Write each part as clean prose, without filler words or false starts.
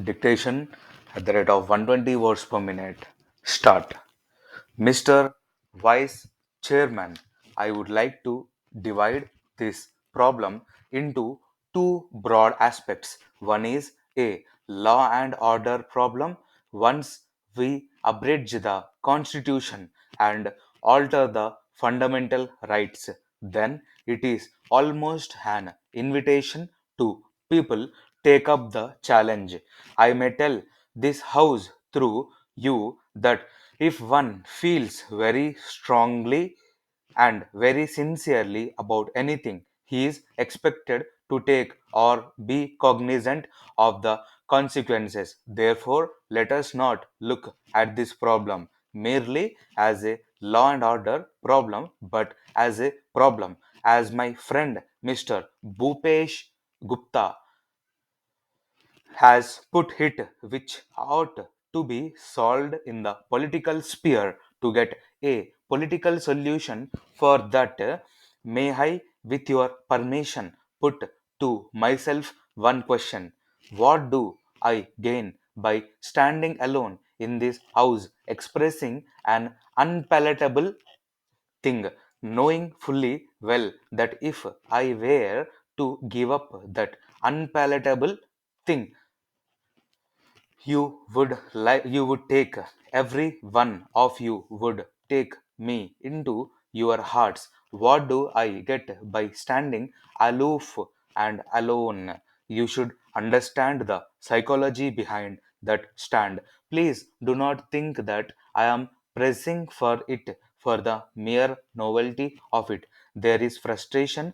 Dictation at the rate of 120 words per minute. Start. Mr. Vice Chairman, I would like to divide this problem into two broad aspects. One is a law and order problem. Once we abridge the constitution and alter the fundamental rights, then it is almost an invitation to people take up the challenge. I may tell this house through you that if one feels very strongly and very sincerely about anything, he is expected to take or be cognizant of the consequences. Therefore, let us not look at this problem merely as a law and order problem, but as a problem. As my friend Mr. Bhupesh Gupta has put it, which ought to be solved in the political sphere to get a political solution. For that, may I, with your permission, put to myself one question: what do I gain by standing alone in this house expressing an unpalatable thing, knowing fully well that if I were to give up that unpalatable thing, you would take every one of you would take me into your hearts. What do I get by standing aloof and alone? You should understand the psychology behind that stand. Please do not think that I am pressing for it for the mere novelty of it. There is frustration,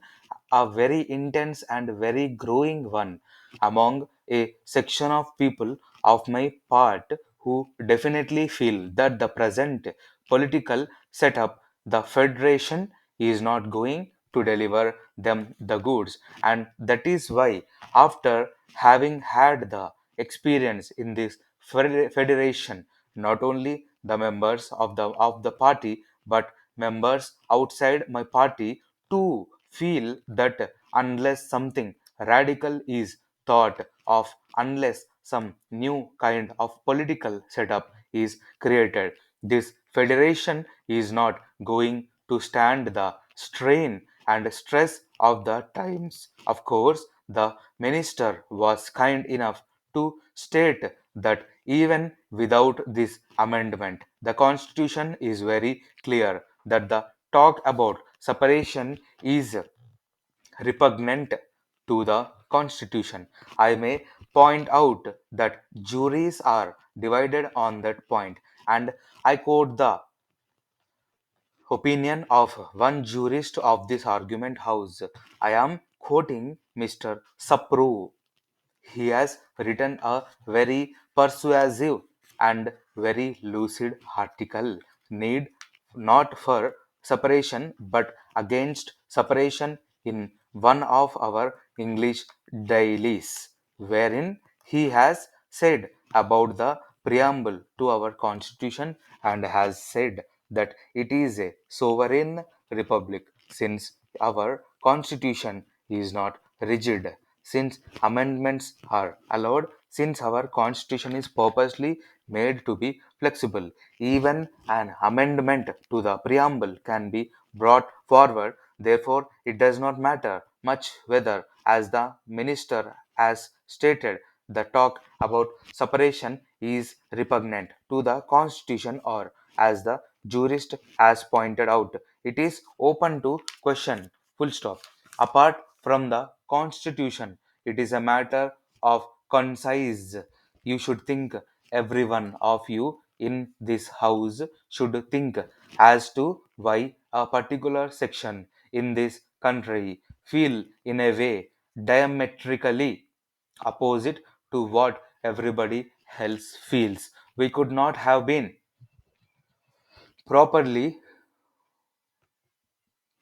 a very intense and very growing one, among a section of people of my part who definitely feel that the present political setup, the federation, is not going to deliver them the goods. And that is why, after having had the experience in this federation, not only the members of the party but members outside my party too feel that unless something radical is thought of, unless some new kind of political setup is created, this federation is not going to stand the strain and stress of the times. Of course, the minister was kind enough to state that even without this amendment, the constitution is very clear that the talk about separation is repugnant to the Constitution. I may point out that juries are divided on that point, and I quote the opinion of one jurist of this argument house. I am quoting Mr. Sapru. He has written a very persuasive and very lucid article. Need not for separation but against separation in one of our English dailies, wherein he has said about the preamble to our constitution and has said that it is a sovereign republic, since our constitution is not rigid, since amendments are allowed, since our constitution is purposely made to be flexible. Even an amendment to the preamble can be brought forward. Therefore, it does not matter much whether, as the minister has stated, the talk about separation is repugnant to the constitution, or as the jurist has pointed out, it is open to question. Full stop. Apart from the constitution, it is a matter of concise. You should think, every one of you in this house should think as to why a particular section in this country feel in a way diametrically opposite to what everybody else feels. We could not have been properly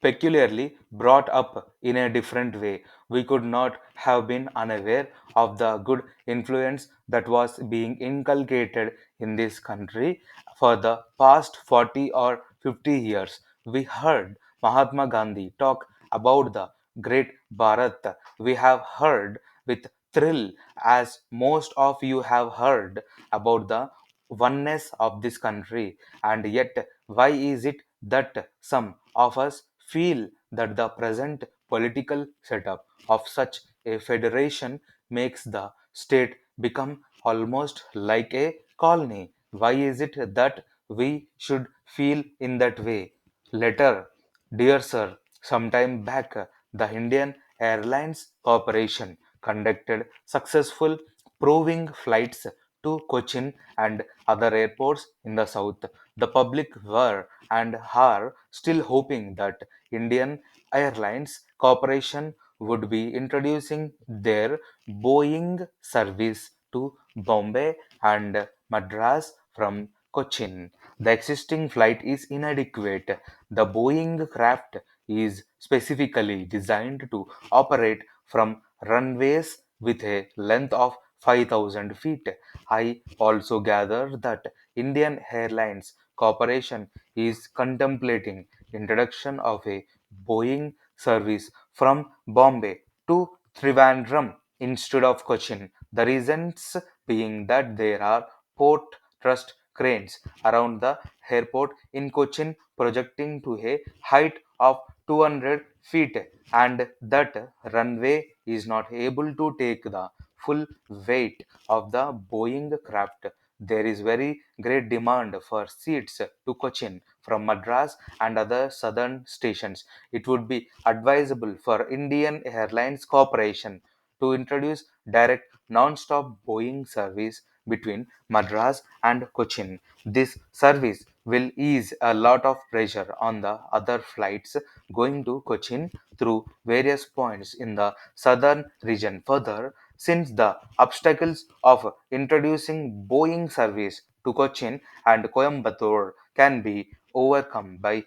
peculiarly brought up in a different way. We could not have been unaware of the good influence that was being inculcated in this country for the past 40 or 50 years. We heard Mahatma Gandhi talk about the great Bharat. We have heard with thrill, as most of you have heard about the oneness of this country. And yet, why is it that some of us feel that the present political setup of such a federation makes the state become almost like a colony? Why is it that we should feel in that way? Later, dear sir, sometime back, the Indian Airlines Corporation conducted successful proving flights to Cochin and other airports in the south. The public were and are still hoping that Indian Airlines Corporation would be introducing their Boeing service to Bombay and Madras from Cochin. The existing flight is inadequate. The Boeing craft is specifically designed to operate from runways with a length of 5,000 feet. I also gather that Indian Airlines Corporation is contemplating introduction of a Boeing service from Bombay to Trivandrum instead of Cochin. The reasons being that there are port trust cranes around the airport in Cochin projecting to a height of 200 feet, and that runway is not able to take the full weight of the Boeing craft. There is very great demand for seats to Cochin from Madras and other southern stations. It would be advisable for Indian Airlines Corporation to introduce direct non-stop Boeing service between Madras and Cochin. This service will ease a lot of pressure on the other flights going to Cochin through various points in the southern region. Further, since the obstacles of introducing Boeing service to Cochin and Coimbatore can be overcome by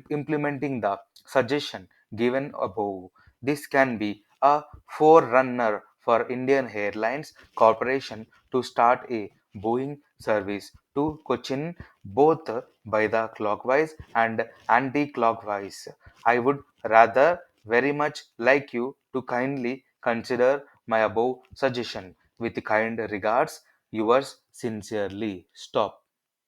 implementing the suggestion given above, this can be a forerunner for Indian Airlines Corporation to start a Boeing service to Cochin both by the clockwise and anti-clockwise. I would rather very much like you to kindly consider my above suggestion. With kind regards, yours sincerely. Stop.